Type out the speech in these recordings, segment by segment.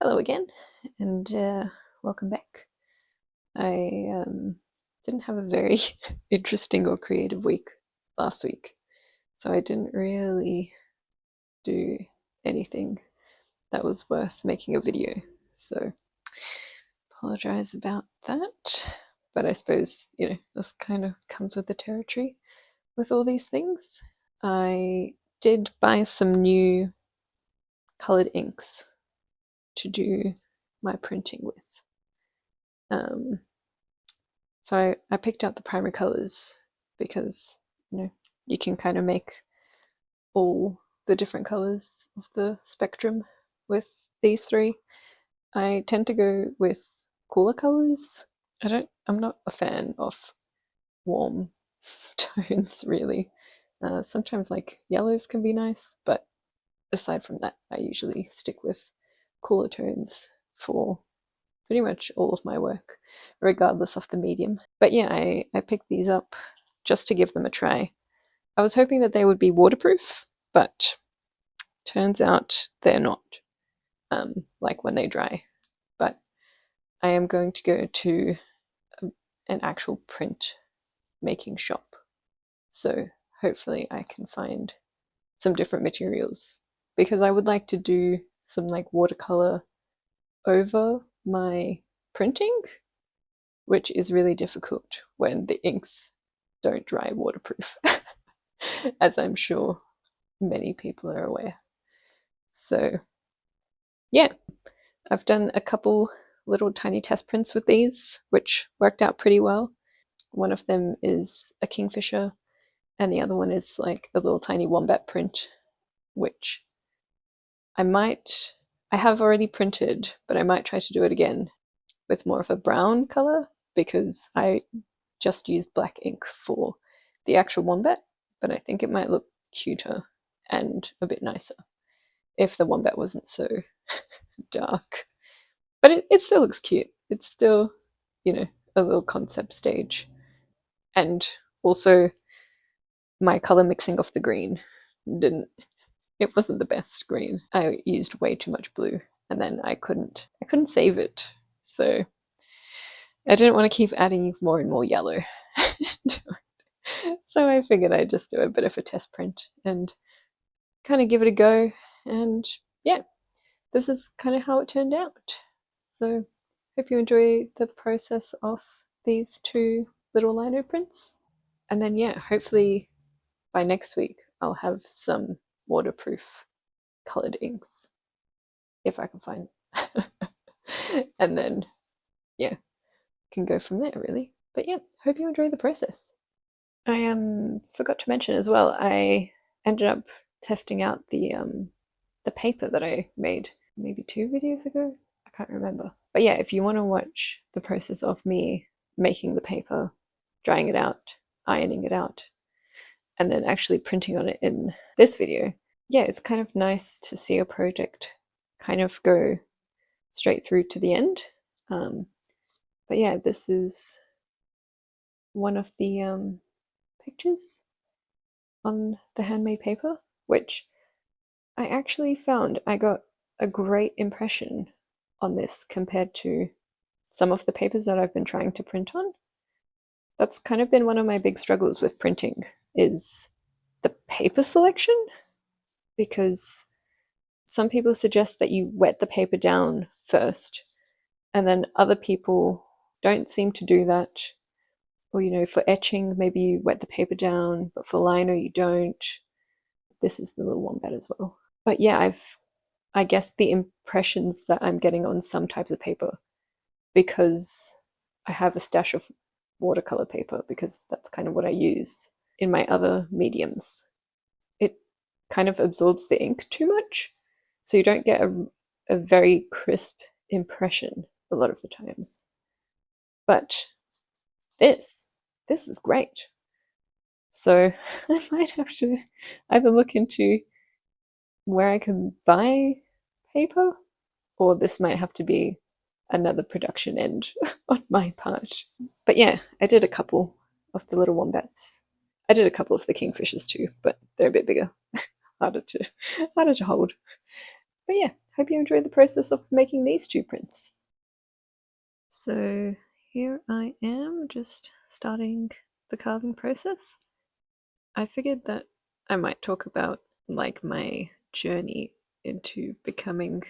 Hello again, and welcome back. I didn't have a very interesting or creative week last week, so I didn't really do anything that was worth making a video. So apologize about that, but I suppose this kind of comes with the territory with all these things. I did buy some new colored inks to do my printing with. So I picked out the primary colors because you can kind of make all the different colors of the spectrum with these three. I tend to go with cooler colors. I'm not a fan of warm tones really. Sometimes like yellows can be nice, but aside from that, I usually stick with cooler tones for pretty much all of my work, regardless of the medium. But yeah, I picked these up just to give them a try. I was hoping that they would be waterproof, but turns out they're not, like when they dry. But I am going to go to an actual print making shop. So hopefully I can find some different materials because I would like to do some like watercolor over my printing, which is really difficult when the inks don't dry waterproof, as I'm sure many people are aware. So, yeah, I've done a couple little tiny test prints with these, which worked out pretty well. One of them is a kingfisher, and the other one is like a little tiny wombat print, which I have already printed, but I might try to do it again with more of a brown color because I just used black ink for the actual wombat, but I think it might look cuter and a bit nicer if the wombat wasn't so dark. But it still looks cute. It's still, a little concept stage. And also my color mixing of the green didn't it wasn't the best green. I used way too much blue and then I couldn't save it. So I didn't want to keep adding more and more yellow to it. So I figured I'd just do a bit of a test print and kind of give it a go. And yeah, this is kind of how it turned out. So hope you enjoy the process of these two little lino prints. And then yeah, hopefully by next week I'll have some waterproof colored inks if I can find them. And then yeah, can go from there really. But yeah, hope you enjoy the process. I forgot to mention as well, I ended up testing out the paper that I made maybe 2 videos ago. I can't remember. But yeah, if you want to watch the process of me making the paper, drying it out, ironing it out, and then actually printing on it in this video, yeah, it's kind of nice to see a project kind of go straight through to the end. But yeah, this is one of the pictures on the handmade paper, which I actually found I got a great impression on this compared to some of the papers that I've been trying to print on. That's kind of been one of my big struggles with printing is the paper selection, because some people suggest that you wet the paper down first, and then other people don't seem to do that. Or, for etching, maybe you wet the paper down, but for lino, you don't. This is the little wombat as well. But yeah, I guess the impressions that I'm getting on some types of paper, because I have a stash of watercolor paper, because that's kind of what I use in my other mediums. It kind of absorbs the ink too much, so you don't get a very crisp impression a lot of the times. But this is great. So I might have to either look into where I can buy paper, or this might have to be another production end on my part. But yeah, I did a couple of the little wombats. I did a couple of the kingfishers too, but they're a bit bigger, harder to hold. But yeah, hope you enjoy the process of making these 2 prints. So here I am, just starting the carving process. I figured that I might talk about like my journey into becoming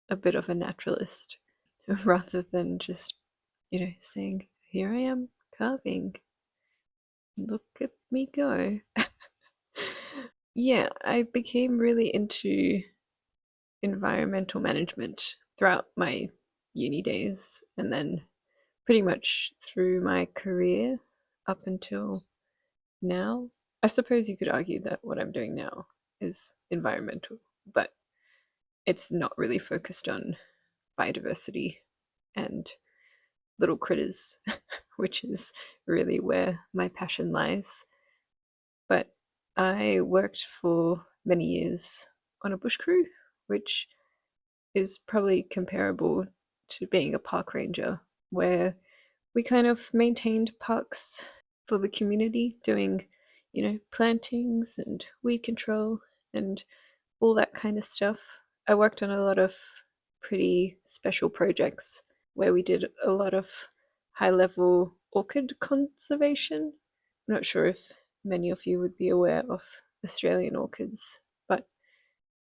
a bit of a naturalist rather than just, saying, here I am carving. Look at me go. Yeah, I became really into environmental management throughout my uni days and then pretty much through my career up until now. I suppose you could argue that what I'm doing now is environmental, but it's not really focused on biodiversity and little critters, which is really where my passion lies. But I worked for many years on a bush crew, which is probably comparable to being a park ranger, where we kind of maintained parks for the community, doing, plantings and weed control and all that kind of stuff. I worked on a lot of pretty special projects where we did a lot of high level orchid conservation. I'm not sure if many of you would be aware of Australian orchids, but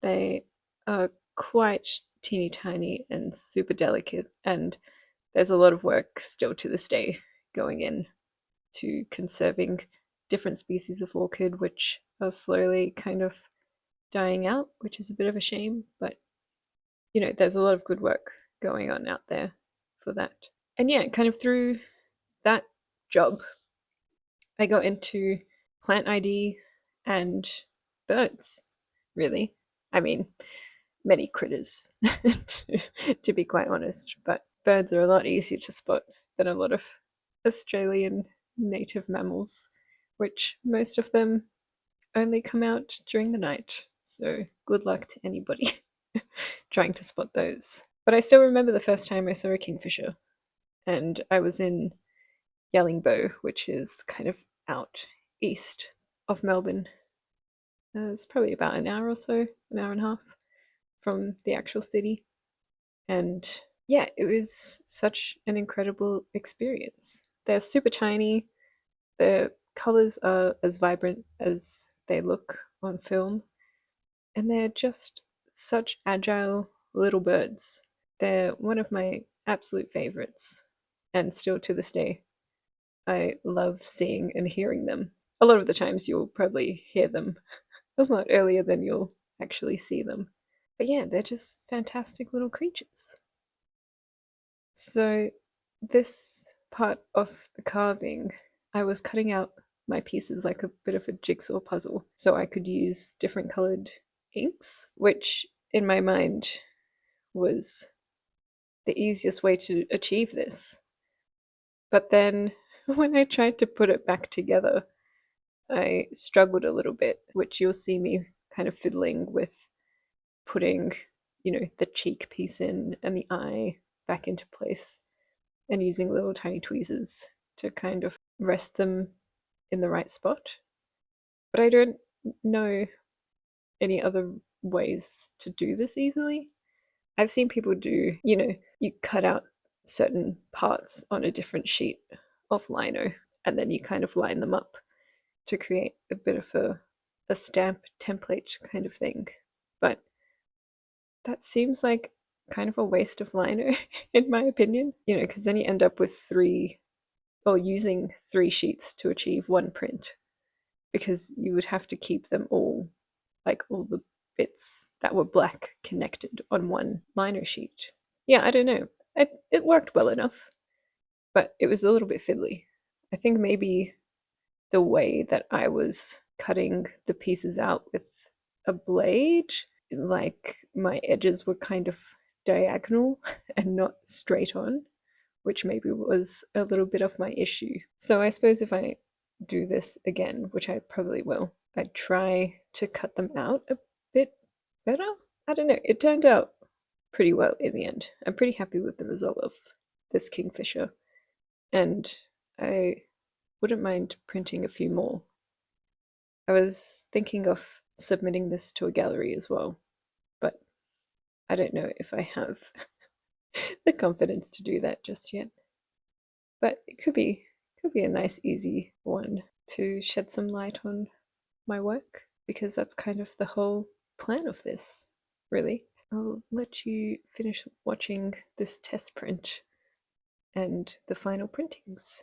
they are quite teeny tiny and super delicate, and there's a lot of work still to this day going in to conserving different species of orchid, which are slowly kind of dying out, which is a bit of a shame, but there's a lot of good work going on out there for that. And yeah, kind of through that job, I got into plant ID and birds, really. I mean, many critters, to be quite honest, but birds are a lot easier to spot than a lot of Australian native mammals, which most of them only come out during the night. So good luck to anybody trying to spot those. But I still remember the first time I saw a kingfisher, and I was in Yellingbo, which is kind of out east of Melbourne. It's probably about an hour or so, an hour and a half from the actual city. And yeah, it was such an incredible experience. They're super tiny, their colors are as vibrant as they look on film, and they're just such agile little birds. They're one of my absolute favorites, and still to this day, I love seeing and hearing them. A lot of the times, you'll probably hear them a lot earlier than you'll actually see them. But yeah, they're just fantastic little creatures. So, this part of the carving, I was cutting out my pieces like a bit of a jigsaw puzzle so I could use different colored inks, which in my mind was the easiest way to achieve this. But then when I tried to put it back together, I struggled a little bit, which you'll see me kind of fiddling with putting, the cheek piece in and the eye back into place and using little tiny tweezers to kind of rest them in the right spot. But I don't know any other ways to do this easily. I've seen people do, you cut out certain parts on a different sheet of lino and then you kind of line them up to create a bit of a stamp template kind of thing. But that seems like kind of a waste of lino, in my opinion, because then you end up with using 3 sheets to achieve one print, because you would have to keep them all, like all the bits that were black, connected on one liner sheet. Yeah, I don't know. It worked well enough, but it was a little bit fiddly. I think maybe the way that I was cutting the pieces out with a blade, like my edges were kind of diagonal and not straight on, which maybe was a little bit of my issue. So I suppose if I do this again, which I probably will, I'd try to cut them out a bit better. I don't know. It turned out pretty well in the end. I'm pretty happy with the result of this kingfisher, and I wouldn't mind printing a few more. I was thinking of submitting this to a gallery as well, but I don't know if I have the confidence to do that just yet. But it could be a nice easy one to shed some light on my work, because that's kind of the whole plan of this, really. I'll let you finish watching this test print and the final printings.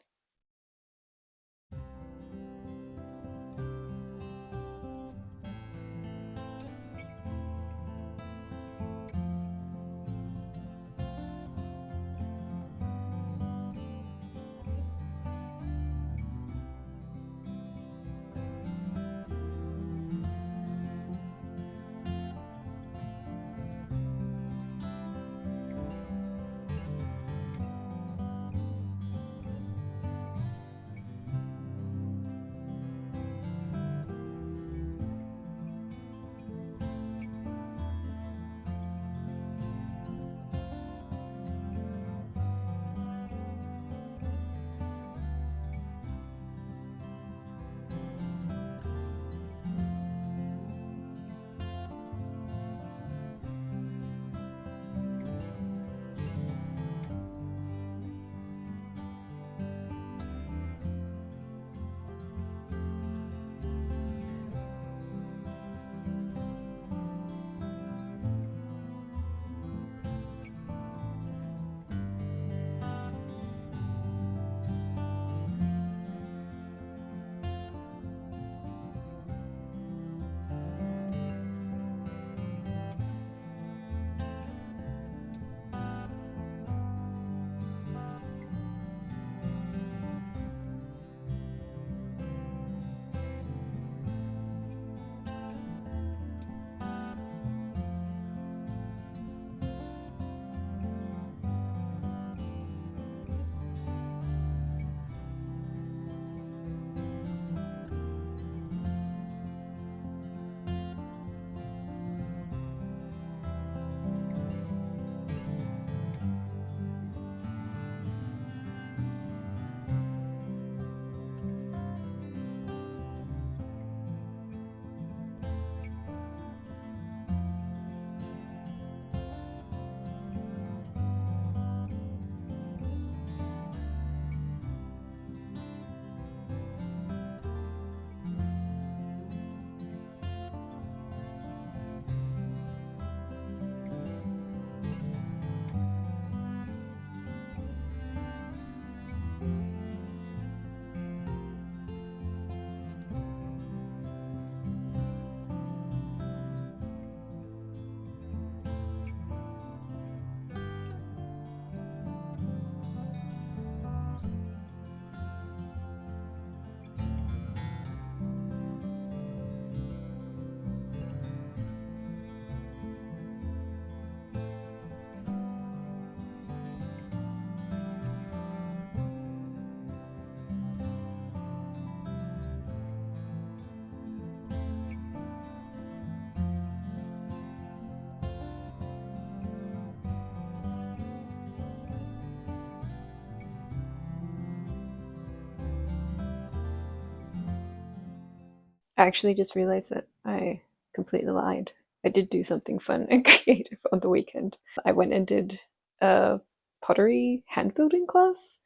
I actually just realized that I completely lied. I did do something fun and creative on the weekend. I went and did a pottery hand building class,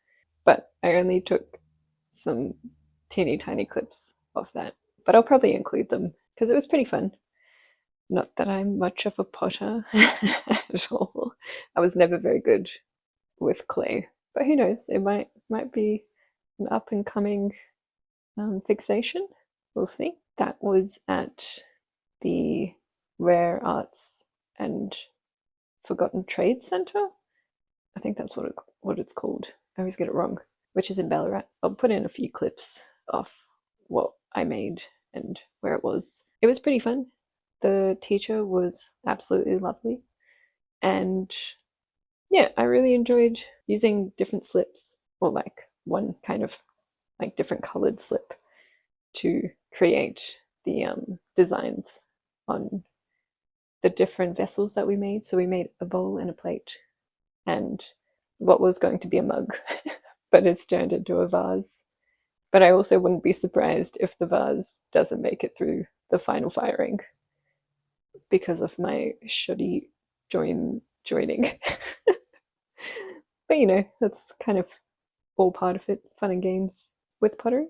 but I only took some teeny tiny clips of that. But I'll probably include them because it was pretty fun. Not that I'm much of a potter at all. I was never very good with clay, but who knows? It might be an up and coming fixation. We'll see. That was at the Rare Arts and Forgotten Trade Centre. I think that's what it's called. I always get it wrong, which is in Ballarat. I'll put in a few clips of what I made and where it was. It was pretty fun. The teacher was absolutely lovely. And yeah, I really enjoyed using different slips, or like one kind of like different colored slip to create the designs on the different vessels that we made. So we made a bowl and a plate and what was going to be a mug, but it's turned into a vase. But I also wouldn't be surprised if the vase doesn't make it through the final firing because of my shoddy joining. But you know, that's kind of all part of it, fun and games with pottery.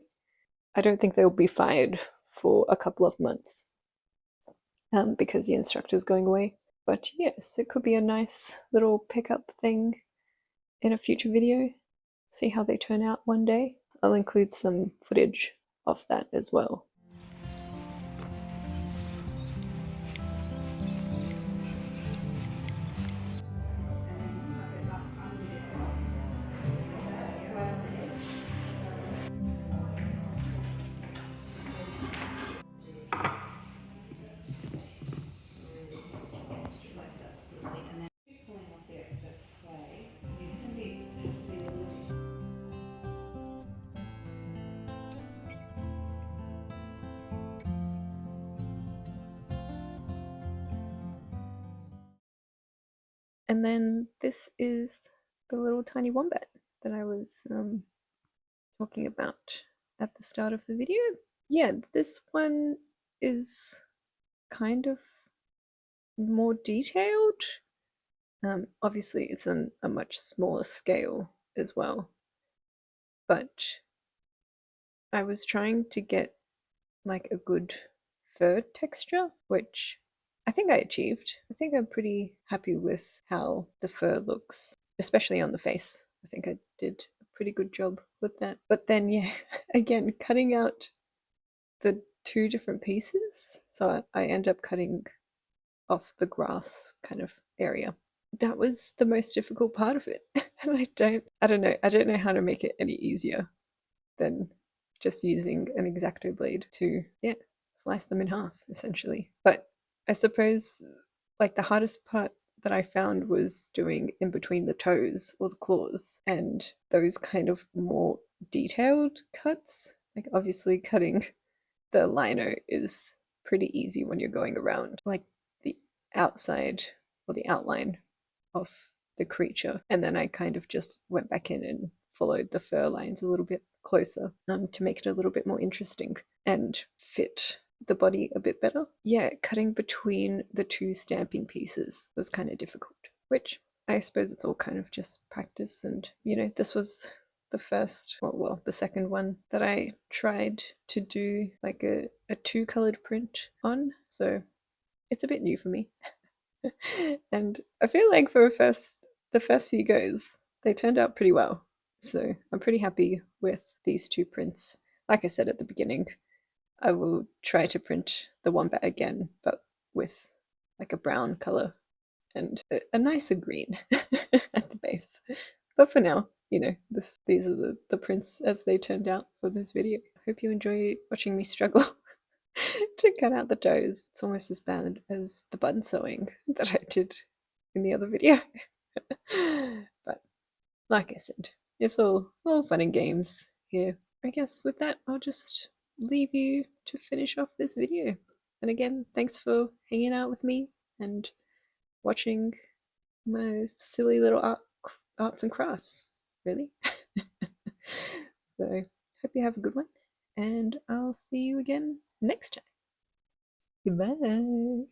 I don't think they'll be fired for a couple of months because the instructor's going away. But yes, it could be a nice little pickup thing in a future video. See how they turn out one day. I'll include some footage of that as well. And then this is the little tiny wombat that I was talking about at the start of the video. Yeah, this one is kind of more detailed. Obviously, it's on a much smaller scale as well, but I was trying to get like a good fur texture, which I think I achieved. I think I'm pretty happy with how the fur looks, especially on the face. I think I did a pretty good job with that. But then, yeah, again, cutting out the two different pieces. So I end up cutting off the grass kind of area. That was the most difficult part of it. And I don't know how to make it any easier than just using an X-Acto blade to, yeah, slice them in half essentially. But I suppose like the hardest part that I found was doing in between the toes or the claws and those kind of more detailed cuts. Like obviously cutting the lino is pretty easy when you're going around like the outside or the outline of the creature. And then I kind of just went back in and followed the fur lines a little bit closer to make it a little bit more interesting and fit the body a bit better. Yeah, cutting between the two stamping pieces was kind of difficult, which I suppose it's all kind of just practice. And, you know, this was the first, well, the second one that I tried to do like a two-colored print on. So it's a bit new for me. And I feel like for the first few goes, they turned out pretty well. So I'm pretty happy with these two prints. Like I said at the beginning, I will try to print the wombat again, but with like a brown color and a nicer green at the base. But for now, you know, these are the prints as they turned out for this video. I hope you enjoy watching me struggle to cut out the toes. It's almost as bad as the button sewing that I did in the other video. But like I said, it's all fun and games here. I guess with that, I'll just leave you to finish off this video. And again, thanks for hanging out with me and watching my silly little arts and crafts, really. So, hope you have a good one, and I'll see you again next time. Goodbye.